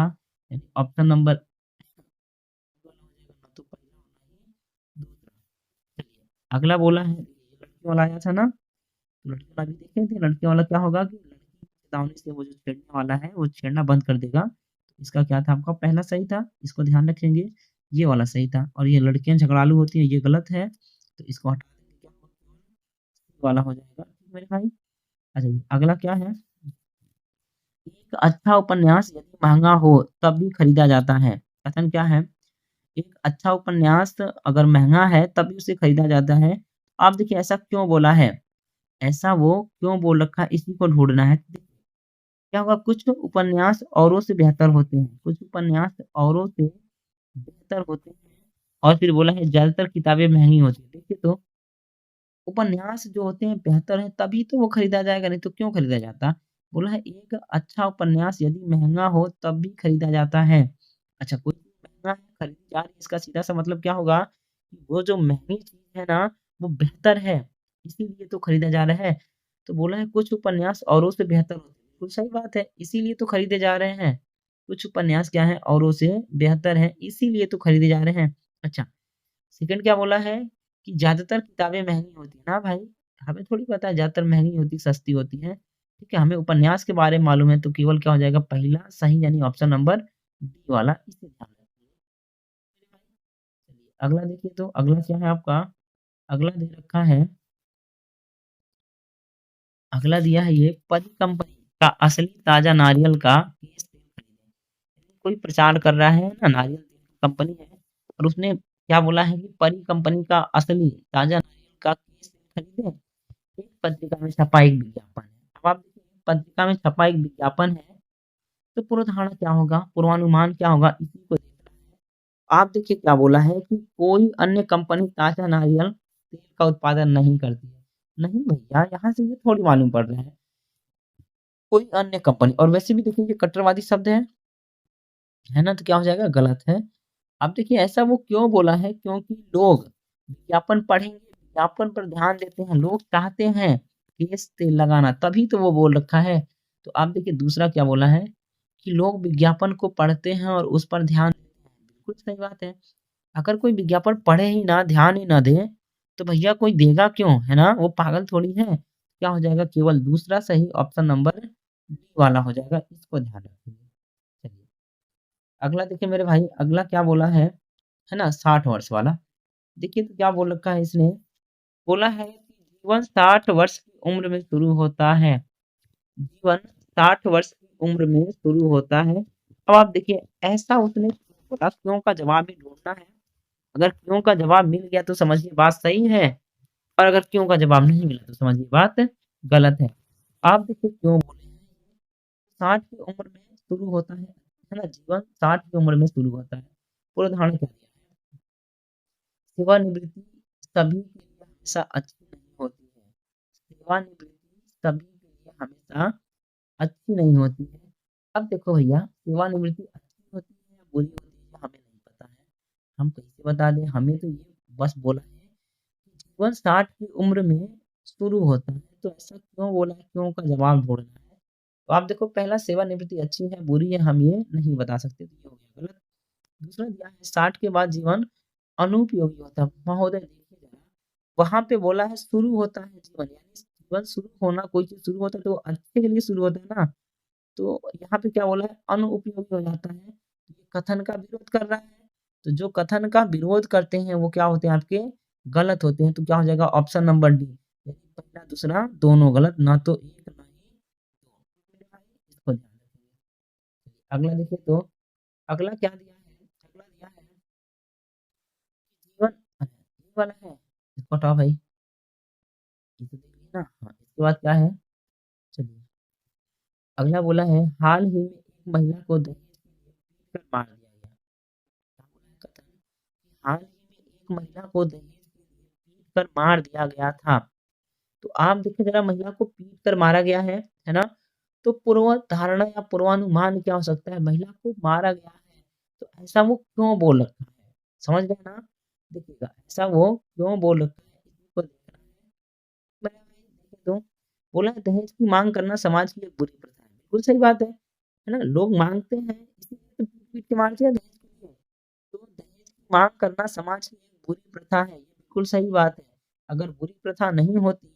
यानी ऑप्शन नंबर वाला हो जाएगा, ना तो पहला और ना ही दूसरा। चलिए, अगला बोला है ये लड़कियों वाला आया था ना, तो लड़कियों वाला भी देखें थे। लड़कियों वाला क्या होगा कि लड़की की चेतावनी से वो जो छेड़ने वाला है वो छेड़ना बंद कर देगा। तो इसका क्या था? आपका पहला सही था, इसको ध्यान रखेंगे। ये वाला सही था और ये लड़कियाँ झगड़ालू होती हैं, ये गलत है। तो इसको हटा देंगे, क्या होगा? सी वाला हो जाएगा। ठीक मेरे भाई? अच्छा जी, अगला क्या है? एक अच्छा उपन्यास यदि महँगा हो तब भी खरीदा जाता है। कथन क्या है? एक अच्छा उपन्यास अगर महँगा है तब भी उसे खरीदा जाता है। आप देखिए ऐसा क्यों बोला है? ऐसा वो क्यों बोल रखा है इसी को ढूँढना है। क्या होगा? कुछ उपन्यास औरों से बेहतर होते हैं, कुछ उपन्यास औरों से बेहतर होते हैं और फिर बोला है ज़्यादातर किताबें महँगी होती हैं। देखिए तो उपन्यास जो होते हैं बेहतर हैं तभी तो वो खरीदा जाएगा, नहीं तो क्यों खरीदा जाता? बोला है एक अच्छा उपन्यास यदि महँगा हो तब भी खरीदा जाता है। अच्छा कोई चीज़ महँगा है खरीदी जा रही है इसका सीधा-सा मतलब क्या होगा कि वो जो महँगी चीज़ है ना वो बेहतर है, इसीलिए तो खरीदा जा रहा है। तो बोला है कुछ उपन्यास औरों से बेहतर होते हैं, बिल्कुल सही बात है, इसीलिए तो खरीदे जा रहे हैं। कुछ उपन्यास क्या हैं औरों से बेहतर हैं, इसीलिए तो खरीदे जा रहे हैं। अच्छा सेकंड क्या बोला है कि ज़्यादातर किताबें महँगी होती हैं। ना भाई, हमें थोड़ी पता है ज़्यादातर महँगी होती, सस्ती होती हैं। ठीक है, हमें उपन्यास के बारे में मालूम है तो केवल क्या हो जाएगा पहला सही यानी ऑप्शन नंबर डी वाला इसे ध्यान रखिए। चलिए अगला देखिए तो अगला क्या है आपका? अगला दे रखा है, अगला दिया है ये परी कंपनी का असली ताज़ा नारियल का केस तेल खरीदें। कोई प्रचार कर रहा है ना नारियल तेल की कंपनी है और उसने क्या बोला है कि परी कंपनी का असली ताज़ा नारियल का केस तेल खरीदें। एक पत्रिका में छपा एक विज्ञापन है। अब आप देखिए पत्रिका में छपा एक विज्ञापन है, तो पूर्वधारणा क्या होगा? पूर्वानुमान क्या होगा? इसी को देखना है। आप देखिए क्या बोला है कि कोई अन्य कंपनी ताज़ा नारियल तेल का उत्पादन नहीं करती है। नहीं भैया, यहाँ से ये थोड़ी मालूम पड़ रहा है। कोई अन्य कंपनी और वैसे भी देखिए ये कट्टरवादी शब्द है ना? तो क्या हो जाएगा? गलत है। अब देखिए ऐसा वो क्यों बोला है? क्योंकि लोग विज्ञापन पढ़ेंगे, विज्ञापन पर ध्यान देते हैं, लोग चाहते हैं केस तेल लगाना, तभी तो वो बोल रखा है। तो आप देखिए दूसरा क्या बोला है कि लोग विज्ञापन को पढ़ते हैं और उस पर ध्यान देते हैं। बिल्कुल सही बात है। अगर कोई विज्ञापन पढ़े ही ना, ध्यान ही ना दे, तो भैया कोई देगा क्यों, है ना? वो पागल थोड़ी है। क्या हो जाएगा, केवल दूसरा सही ऑप्शन नंबर डी वाला हो जाएगा, इसको ध्यान रखिए। चलिए, अगला देखिए मेरे भाई, अगला क्या बोला है ना? 60 वर्ष वाला। देखिए तो क्या बोल रखा है इसने, बोला है कि जीवन 60 वर्ष की उम्र में शुरू होता है। जीवन 60 वर्ष की उम्र में शुरू होता है। अब आप देखिए ऐसा उसने क्यों बोला, क्यों का जवाब भी ढूँढना है। अगर क्यों का जवाब मिल गया तो समझिए बात सही है, और अगर क्यों का जवाब नहीं मिला तो समझिए बात गलत है। आप देखिए क्यों बोले हैं, 60 की उम्र में शुरू होता है ना? जीवन 60 की उम्र में शुरू होता है। पूरा उदाहरण क्या दिया है? सेवानिवृत्ति सभी के लिए हमेशा अच्छी नहीं होती है। सेवानिवृत्ति सभी के लिए हमेशा अच्छी नहीं होती है। अब देखो भैया, सेवानिवृत्ति अच्छी होती है या बुरी होती है, हमें नहीं पता है। हम कैसे बता दें? हमें तो ये बस बोला है कि जीवन 60 की उम्र में शुरू होता है, तो ऐसा क्यों बोला है, क्यों का जवाब ढूँढना है। तो आप देखो पहला, सेवानिवृत्ति अच्छी है, बुरी है, हम ये नहीं बता सकते, तो ये हो गया गलत। दूसरा दिया है 60 के बाद जीवन अनुपयोगी होता है। महोदय देखिए ज़रा, वहाँ पे बोला है शुरू होता है जीवन, यानी जीवन शुरू होना, कोई चीज़ शुरू होता है तो वो अच्छे के लिए शुरू होता है ना। तो यहाँ पे क्या बोला है, अनुपयोगी हो जाता है। ये कथन का विरोध कर रहा है। तो जो कथन का विरोध करते हैं वो क्या होते हैं आपके, गलत होते हैं। तो क्या हो जाएगा ऑप्शन नंबर डी, यानी पहला दूसरा दोनों गलत, ना तो एक ना ही दो। इसको ध्यान रखिए। अगला देखिए तो, अगला क्या दिया है, अगला दिया है जीवन, ये वाला है, इसको हटाओ भाई, ये तो देख लिया ना। हाँ, इसके बाद क्या है, चलिए अगला बोला है हाल ही में एक महिला को दहेज के लिए पीट कर मार दिया गया। क्या बोला है कथन कि हाल ही में एक महिला को दहेज के लिए पीट कर मार दिया गया था। तो आप देखिए जरा, महिला को पीट कर मारा गया है ना? तो पूर्व धारणा या पूर्वानुमान क्या हो सकता है, महिला को मारा गया है तो ऐसा वो क्यों बोल रखा है, समझ गए ना? देखिएगा ऐसा वो क्यों बोल रखा है, इसको देखना है। मैंने भाई देखे तो बोला है दहेज की मांग करना समाज की एक बुरी प्रथा है, बिल्कुल सही बात है ना? लोग मांगते हैं इसीलिए तो पीट-पीट के मारते हैं दहेज के लिए। तो दहेज की मांग करना समाज की एक बुरी प्रथा है, ये बिल्कुल सही बात है। अगर बुरी प्रथा नहीं होती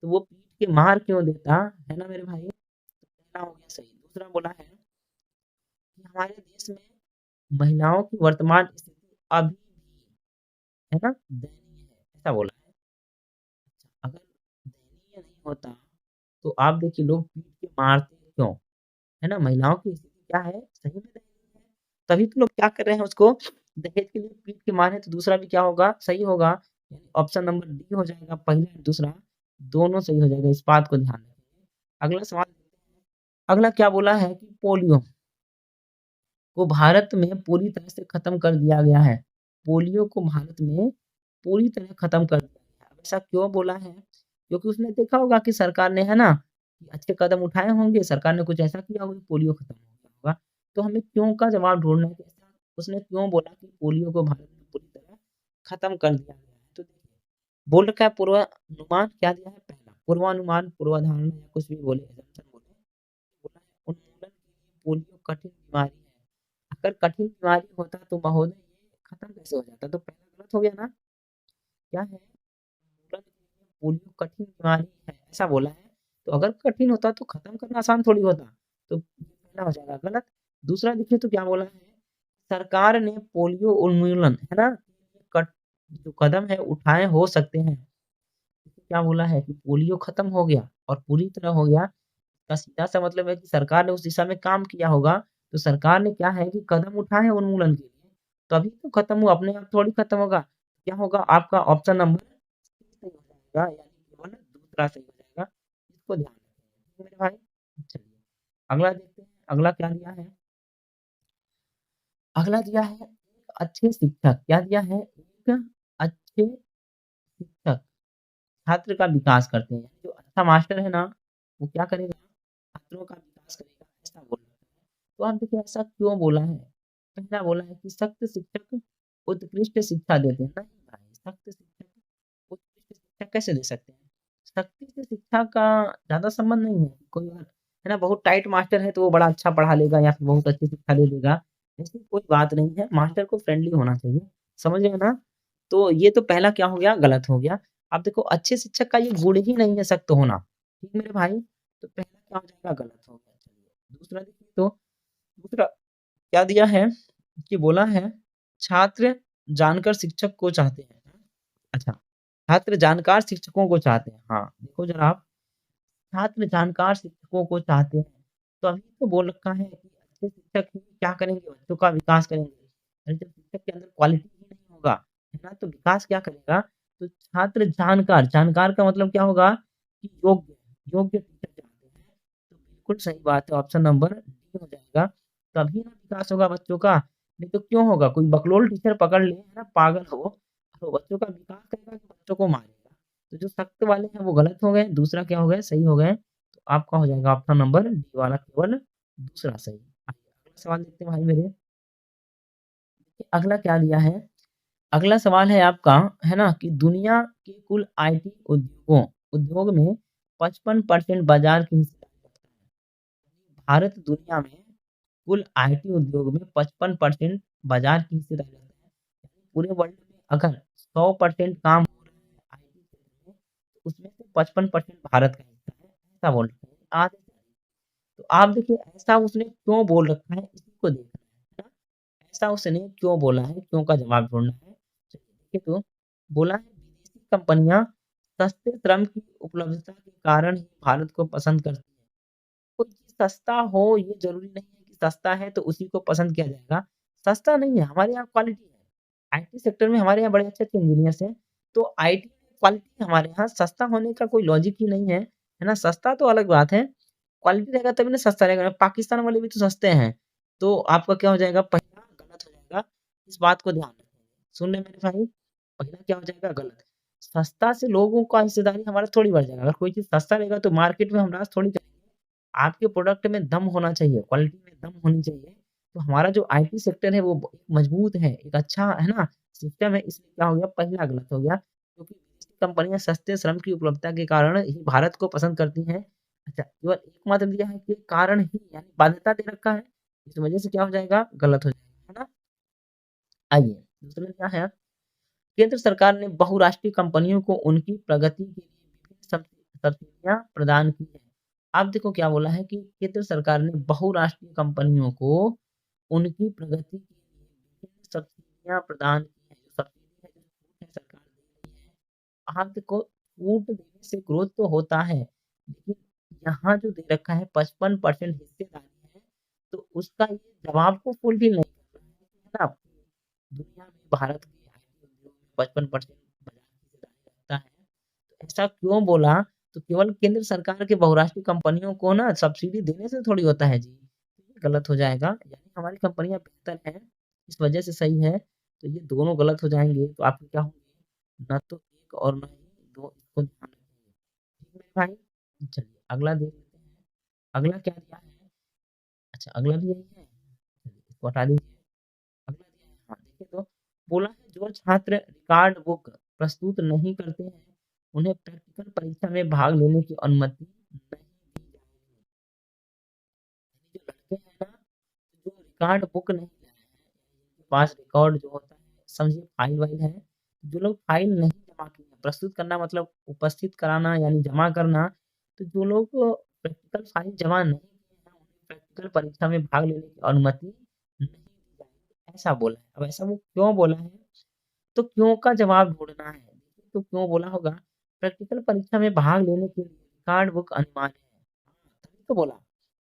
तो वो पीट के मार क्यों देता, है ना मेरे भाई? तो पहला हो गया सही। दूसरा बोला है कि हमारे देश में महिलाओं की वर्तमान स्थिति अभी भी, है ना, दयनीय है, ऐसा बोला है। अगर दयनीय नहीं होता तो आप देखिए लोग पीट के मारते क्यों, है ना? महिलाओं की स्थिति क्या है, सही में दयनीय है। तभी तो लोग क्या कर रहे हैं, उसको दहेज के लिए पीट के मारे, तो दूसरा भी क्या होगा, सही होगा। यानी ऑप्शन नंबर डी हो जाएगा, पहला और दूसरा दोनों सही हो जाएगा, इस बात को ध्यान रखिए। अगला सवाल देखते हैं। अगला क्या बोला है कि पोलियो को भारत में पूरी तरह से खत्म कर दिया गया है। पोलियो को भारत में पूरी तरह खत्म कर दिया गया है। अब ऐसा क्यों बोला है? क्योंकि उसने देखा होगा कि सरकार ने, है ना, कि अच्छे कदम उठाए होंगे, सरकार ने कुछ ऐसा किया होगा कि पोलियो खत्म हो गया होगा। तो हमें क्यों का जवाब ढूँढना है कि ऐसा उसने क्यों बोला कि पोलियो को भारत में पूरी तरह खत्म कर दिया गया है। तो देखिए, बोल रखा है पूर्वानुमान क्या दिया है, पहला पूर्वानुमान, पूर्वधारणा या कुछ भी बोले, assumption बोले, बोला है उन्मूलन के लिए पोलियो कठिन बीमारी है। अगर कठिन बीमारी होता तो महोदय ये खत्म कैसे हो जाता? तो पहला गलत हो गया ना? क्या है? उन्मूलन के लिए पोलियो कठिन बीमारी है, ऐसा बोला है। तो अगर कठिन होता तो खत्म करना आसान थोड़ी होता। तो ये पहला हो जाएगा गलत। दूसरा देखिए तो क्या बोला है, सरकार ने पोलियो उन्मूलन, है ना, कट जो कदम है उठाए हो सकते हैं। देखिए क्या बोला है कि पोलियो खत्म हो गया और पूरी तरह हो गया, का सीधा-सा मतलब है कि सरकार ने उस दिशा में काम किया होगा। तो सरकार ने क्या है कि कदम उठाए हैं उन्मूलन के लिए, तभी तो खत्म हुआ, अपने आप थोड़ी खत्म होगा। क्या होगा आपका ऑप्शन नंबर सी सही हो जाएगा, यानी केवल दूसरा सही हो जाएगा। इसको ध्यान रखें, ठीक है मेरे भाई? चलिए, अगला देखते हैं, अगला क्या दिया है? अगला दिया है एक अच्छे शिक्षक, क्या दिया है? एक अच्छे शिक्षक छात्र का विकास करते हैं। जो अच्छा मास्टर है ना, वो क्या करेगा? छात्रों का विकास करेगा, ऐसा बोल रखा है। तो आप देखिए ऐसा क्यों बोला है? पहला बोला है कि सख्त शिक्षक उत्कृष्ट शिक्षा देते हैं। नहीं भाई, सख्त शिक्षक शिक्षा कैसे दे सकते हैं? शक्ति से शिक्षा का ज़्यादा संबंध नहीं है। कोई अगर है ना बहुत टाइट मास्टर है तो वो बड़ा अच्छा पढ़ा लेगा या फिर बहुत अच्छी शिक्षा दे देगा। ऐसी कोई बात नहीं है, मास्टर को फ्रेंडली होना चाहिए। समझ रहे हैं ना? तो ये तो पहला क्या हो गया, गलत हो गया। अब देखो अच्छे शिक्षक का ये गुण ही नहीं है सख्त होना। ठीक मेरे भाई? तो पहला क्या हो जाएगा, गलत हो गया। चलिए दूसरा देखिए तो दूसरा क्या दिया है कि बोला है छात्र जानकर शिक्षक को चाहते हैं। अच्छा, छात्र जानकार शिक्षकों को चाहते हैं। हाँ, देखो ज़रा आप छात्र जानकार शिक्षकों को चाहते हैं। तो अभी तो बोल रखा है कि अच्छे शिक्षक ही क्या करेंगे, बच्चों का विकास करेंगे। अरे जब शिक्षक के अंदर क्वालिटी ही नहीं होगा, है ना? तो विकास क्या करेगा? तो छात्र जानकार, जानकार का मतलब क्या होगा कि योग्य, योग्य टीचर चाहते हैं। तो बिल्कुल सही बात है, ऑप्शन नंबर डी हो जाएगा। तभी ना विकास होगा बच्चों का, नहीं तो क्यों होगा? कोई बकलोल टीचर पकड़ ले, है ना, पागल हो, तो बच्चों का विकास करेगा कि बच्चों को मारेगा? तो जो सख्त वाले हैं वो गलत हो गए, दूसरा क्या हो गए, सही हो गए। तो आपका हो जाएगा ऑप्शन नंबर डी वाला केवल दूसरा सही। आइए अगला सवाल देखते हैं भाई मेरे। अगला क्या दिया है? अगला सवाल है आपका, है ना, कि दुनिया के कुल आईटी उद्योग में 55% बाजार की हिस्सेदारी रखता है। भारत दुनिया में कुल आईटी उद्योग में 55% बाजार की हिस्सेदारी रखता है। यानी पूरे वर्ल्ड में अगर 100% काम हो रहा है आईटी क्षेत्र में, तो उसमें से 55% भारत का हिस्सा है, ऐसा बोल रहे हैं आधे से अधिक। तो आप देखिए ऐसा उसने क्यों बोल रखा है, इसी को देखना है ना? ऐसा उसने क्यों बोला है, क्यों का जवाब ढूँढना है। चलिए देखिए तो बोला है विदेशी कंपनियाँ सस्ते श्रम की उपलब्धता के कारण ही भारत को पसंद करती हैं। कोई चीज़ सस्ता हो ये ज़रूरी नहीं है कि सस्ता है तो उसी को पसंद किया जाएगा। सस्ता नहीं है, हमारे यहाँ क्वालिटी है। आईटी सेक्टर में हमारे यहाँ बड़े अच्छे-अच्छे इंजीनियर्स हैं, तो आईटी में क्वालिटी हमारे यहाँ सस्ता होने का कोई लॉजिक ही नहीं है ना? सस्ता तो अलग बात है, क्वालिटी रहेगा तभी ना सस्ता रहेगा। पाकिस्तान वाले भी तो सस्ते हैं, तो आपका क्या हो जाएगा पहला गलत हो जाएगा, इस बात को ध्यान रखिए। सुन रहे हैं मेरे भाई? पहला क्या हो जाएगा गलत। सस्ता से लोगों का हिस्सेदारी हमारा थोड़ी बढ़ जाएगा। अगर कोई चीज़ सस्ता रहेगा तो मार्केट में हम रास थोड़ी करेंगे। आपके प्रोडक्ट में दम होना चाहिए, क्वालिटी में दम होनी चाहिए। तो हमारा जो आईटी सेक्टर है वो मजबूत है, एक अच्छा है ना सिस्टम है, इसलिए क्या हो गया पहला गलत हो गया। क्योंकि विदेशी कंपनियाँ सस्ते श्रम की उपलब्धता के कारण ही भारत को पसंद करती हैं। अच्छा, केवल एकमात्र दिया है कि कारण ही यानी बाध्यता दे रखा है, इस वजह से क्या हो जाएगा गलत हो जाएगा, है ना? आइए, दूसरा क्या है, केंद्र सरकार ने बहुराष्ट्रीय कंपनियों को उनकी प्रगति के लिए विभिन्न सब्सिडियाँ प्रदान की हैं। अब देखो क्या बोला है कि केंद्र सरकार ने बहुराष्ट्रीय कंपनियों को उनकी प्रगति के लिए विभिन्न सब्सिडियाँ प्रदान की हैं। जो सब्सिडी है, जो छूट है सरकार दे रही है। आप देखो छूट देने से ग्रोथ तो होता है, लेकिन यहाँ जो दे रखा है 55% हिस्सेदारी है, तो उसका ये जवाब को फुलफिल नहीं कर रहा है ना? दुनिया में भारत के आईटी उद्योग में 55% बाजार की हिस्सेदारी रखता है। तो ऐसा क्यों बोला? तो केवल केंद्र सरकार के बहुराष्ट्रीय कंपनियों को ना सब्सिडी देने से थोड़ी होता है जी। ये गलत हो जाएगा, यानी हमारी कंपनियाँ बेहतर हैं, इस वजह से सही है। तो ये दोनों गलत हो जाएँगे, तो आपके क्या होंगे? ना तो 1 और ना ही 2 इसको ध्यान रखेंगे। ठीक है मेरे भाई? चलिए अगला देख लेते हैं। अगला क्या दिया है? अच्छा अगला भी यही है। चलिए इसको हटा दीजिए। अगला दिया है हाँ, देखिए तो बोला है जो छात्र रिकॉर्ड बुक प्रस्तुत नहीं करते हैं, उन्हें प्रैक्टिकल परीक्षा में भाग लेने की अनुमति नहीं दी जाएगी। यानी जो लड़के हैं ना, जो रिकॉर्ड बुक नहीं लाए हैं, जिनके पास रिकॉर्ड जो होता है, समझिए फाइल-वाइल है, जो लोग फाइल नहीं जमा किए हैं, प्रस्तुत करना मतलब उपस्थित कराना यानी जमा करना, तो जो लोग प्रैक्टिकल फाइल जमा नहीं किए हैं, उन्हें प्रैक्टिकल परीक्षा में भाग लेने की अनुमति नहीं दी जाएगी, ऐसा बोला है। अब ऐसा वो क्यों बोला है? तो क्यों का जवाब ढूँढना है। देखिए तो क्यों बोला होगा? प्रैक्टिकल परीक्षा में भाग लेने के लिए रिकॉर्ड बुक अनिवार्य है। हाँ, तभी तो बोला।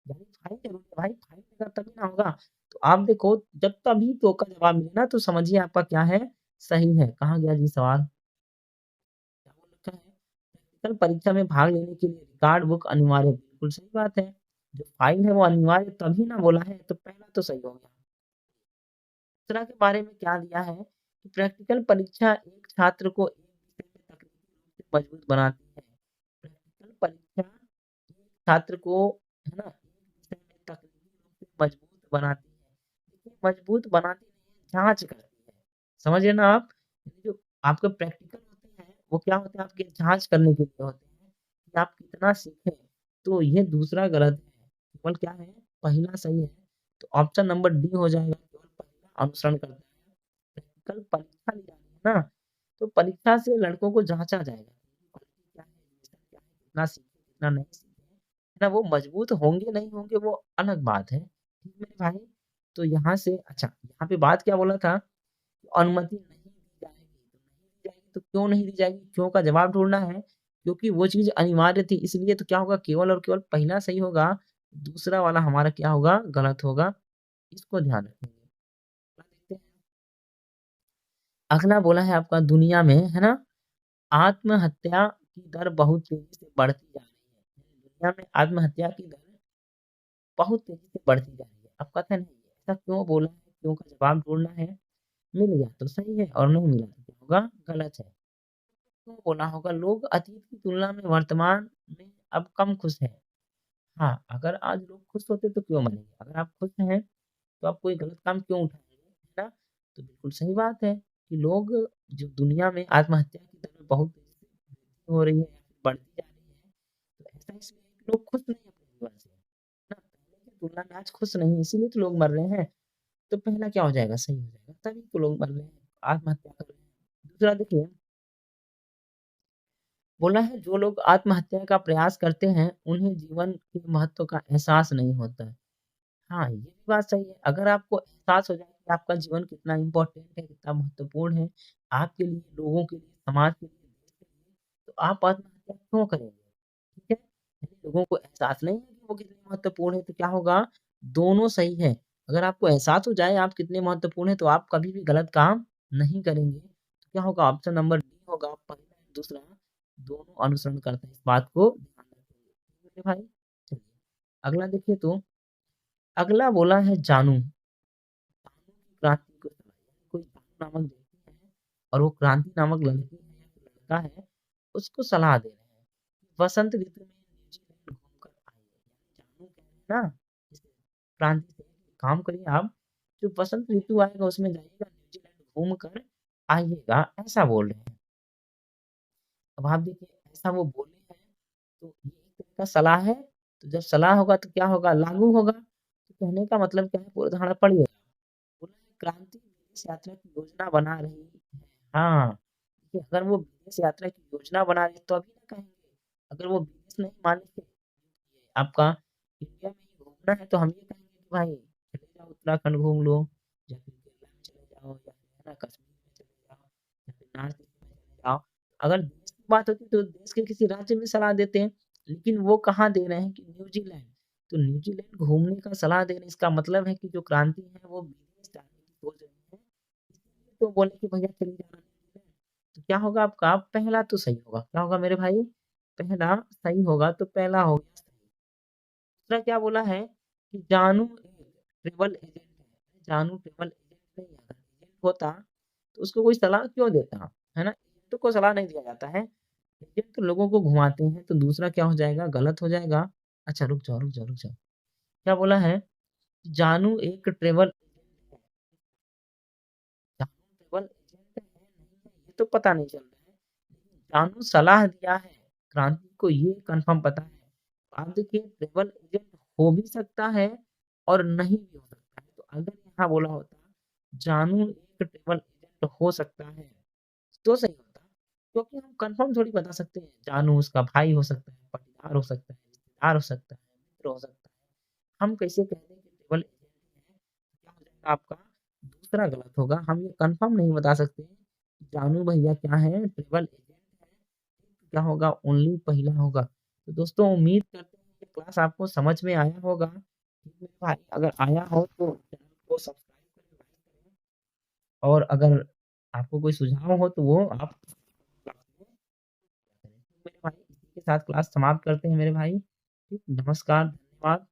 यानी फाइल ज़रूरी है भाई, फाइल रहेगा तभी ना होगा। तो आप देखो जब तभी तो का जवाब मिले ना तो समझिए आपका क्या है, सही है। कहाँ गया जी सवाल? क्या बोल रखा है? प्रैक्टिकल परीक्षा में भाग लेने के लिए रिकॉर्ड बुक अनिवार्य है। बिल्कुल सही बात है। जो फाइल है वो अनिवार्य तभी ना बोला है, तो पहला तो सही हो गया। दूसरा के बारे में क्या दिया है कि प्रैक्टिकल परीक्षा एक छात्र को एक विषय में तकनीकी रूप से मजबूत बनाती है। प्रैक्टिकल परीक्षा एक छात्र को है ना एक विषय में तकनीकी रूप से मजबूत बनाती है। देखिए मजबूत बनाती नहीं है, जाँच करती है। समझ रहे ना आप? यानी जो आपके प्रैक्टिकल होते हैं वो क्या होते हैं आपके जाँच करने के लिए होते हैं कि आप कितना सीखे। तो ये दूसरा गलत है, केवल क्या है पहला सही है। तो ऑप्शन नंबर डी हो जाएगा केवल पहला अनुसरण करता है। प्रैक्टिकल परीक्षा ली जानी है ना, तो परीक्षा से लड़कों को जाँचा जाएगा कि क्वालिटी क्या है, रिलेशन क्या है, कितना सीखे, कितना नहीं सीखे, है ना? वो मजबूत होंगे, नहीं होंगे वो अलग बात है। ठीक मेरे भाई? तो यहाँ से अच्छा, यहाँ पे बात क्या बोला था? अनुमति नहीं दी जाएगी, तो नहीं दी जाएगी तो क्यों नहीं दी जाएगी? क्यों का जवाब ढूँढना है, क्योंकि वो चीज़ अनिवार्य थी इसलिए तो क्या होगा केवल और केवल पहला सही होगा, दूसरा वाला हमारा क्या होगा गलत होगा, इसको ध्यान रखेंगे। अगला देखते हैं, अगला बोला है आपका दुनिया में, है ना? आत्महत्या की दर बहुत तेज़ी से बढ़ती जा रही है। दुनिया में आत्महत्या की दर बहुत तेज़ी से बढ़ती जा रही है। अब कथन है ये, ऐसा क्यों बोला है? क्यों का जवाब ढूँढना है। मिल गया तो सही है और नहीं मिला तो क्या होगा गलत है। क्यों बोला होगा लोग अतीत की तुलना में वर्तमान में अब कम खुश हैं। हाँ, अगर आज लोग खुश होते तो क्यों मरेंगे? अगर आप खुश हैं तो आप कोई गलत काम क्यों उठाएँगे, है ना? तो बिल्कुल सही बात है कि लोग जो दुनिया में आत्महत्या की दर में बहुत तेज़ी से वृद्धि हो रही है या फिर बढ़ती जा रही है, तो ऐसा इसलिए है कि लोग खुश नहीं हैं अपने जीवन से, है ना? पहले की तुलना में आज खुश नहीं है इसीलिए तो लोग मर रहे हैं। तो पहला क्या हो जाएगा? सही हो जाएगा, तभी तो लोग मर रहे हैं, आत्महत्या कर रहे हैं। दूसरा देखिए बोला है जो लोग आत्महत्या का प्रयास करते हैं, उन्हें जीवन के महत्व का एहसास नहीं होता है। हाँ, ये भी बात सही है। अगर आपको एहसास हो जाए कि आपका जीवन कितना इम्पोर्टेंट है, कितना महत्वपूर्ण है, आपके लिए, लोगों के लिए, समाज के लिए, देश के लिए, तो आप आत्महत्या क्यों करेंगे? ठीक है? यदि लोगों को एहसास नहीं है कि वो कितने महत्वपूर्ण है, तो क्या होगा? दोनों सही है। अगर आपको एहसास हो जाए आप कितने महत्वपूर्ण हैं, तो आप कभी भी गलत काम नहीं करेंगे। तो क्या होगा? ऑप्शन नंबर डी होगा, पहला एंड दूसरा दोनों अनुसरण करते हैं। इस बात को ध्यान रखेंगे। ठीक है मेरे भाई? चलिए, अगला देखिए तो अगला बोला है जानू। जानू की क्रांति को चलाइए। कोई जानू नामक व्यक्ति है और वो क्रांति नामक लड़की है या फिर लड़का है, उसको सलाह दे रहे हैं। वसंत ऋतु में न्यूजीलैंड घूमकर आइए। यानी जानू कह रहे हैं ना, इस क्रांति से कि काम करिए आप, जो वसंत ऋतु आएगा उसमें जाइएगा न्यूजीलैंड घूम कर आइएगा, ऐसा बोल रहे हैं। अब आप देखिए ऐसा वो बोले हैं, तो ये एक तरह का सलाह है, तो जब सलाह होगा तो क्या होगा? लागू होगा। तो कहने का मतलब क्या है? पूरा उदाहरण पढ़िए। बोला है क्रांति विदेश यात्रा की योजना बना रही है। हाँ, देखिए अगर वो विदेश यात्रा की योजना बना रही है तो अभी ना कहेंगे। अगर वो विदेश नहीं मानेंगे, आपका इंडिया में ही घूमना है तो हम ये कहेंगे कि भाई चले जाओ उत्तराखंड घूम लो, या फिर केरला में चले जाओ, या फिर है ना कश्मीर में चले जाओ, या फिर नॉर्थ ईस्ट में चले जाओ। अगर देश की बात होती तो देश के किसी राज्य में सलाह देते हैं, लेकिन वो कहाँ दे रहे हैं कि न्यूजीलैंड। तो न्यूजीलैंड घूमने का सलाह दे रहे हैं, इसका मतलब है कि जो क्रांति है वो विदेश जाने की सोच रही है। इसलिए तो बोले कि भैया चले जाना न्यूजीलैंड। तो क्या होगा आपका? पहला तो सही होगा। क्या होगा मेरे भाई? पहला सही होगा तो पहला हो गया सही। दूसरा क्या बोला है कि जानू एक ट्रैवल एजेंट है। जानू ट्रैवल एजेंट नहीं है। अगर एजेंट होता तो उसको कोई सलाह क्यों देता? है ना? एजेंट को सलाह नहीं दिया जाता है। एजेंट तो लोगों को घुमाते हैं, तो दूसरा क्या हो जाएगा? गलत हो जाएगा। अच्छा रुक जाओ, रुक जाओ, रुक जाओ। क्या बोला है? जानू एक ट्रैवल एजेंट है। जानू ट्रैवल एजेंट है, नहीं है, ये तो पता नहीं चल रहा है। लेकिन जानू सलाह दिया है, क्रांति को ये कन्फर्म पता है। आप देखिए ट्रैवल एजेंट हो भी सकता है और नहीं भी हो सकता है। तो अगर यहाँ बोला होता जानू एक ट्रैवल एजेंट हो सकता है, तो सही होता। क्योंकि हम कन्फर्म थोड़ी बता सकते हैं। जानू उसका भाई हो सकता है, पटीदार हो सकता है, रिश्तेदार हो सकता है, मित्र हो सकता है। हम कैसे कह दें कि ट्रैवल एजेंट है, तो क्या हो जाएगा आपका? दूसरा गलत होगा। हम ये कन्फर्म नहीं बता सकते कि जानू भैया क्या है? ट्रैवल एजेंट है। क्या होगा? ओनली पहला होगा। तो दोस्तों उम्मीद करते हैं कि क्लास आपको समझ में आया होगा। ठीक है भाई, अगर आया हो तो चैनल को सब्सक्राइब करें, लाइक करें, और अगर आपको कोई सुझाव हो तो वो आप क्लास में करें। ठीक मेरे भाई, इसी के साथ क्लास समाप्त करते हैं मेरे भाई। ठीक, नमस्कार, धन्यवाद।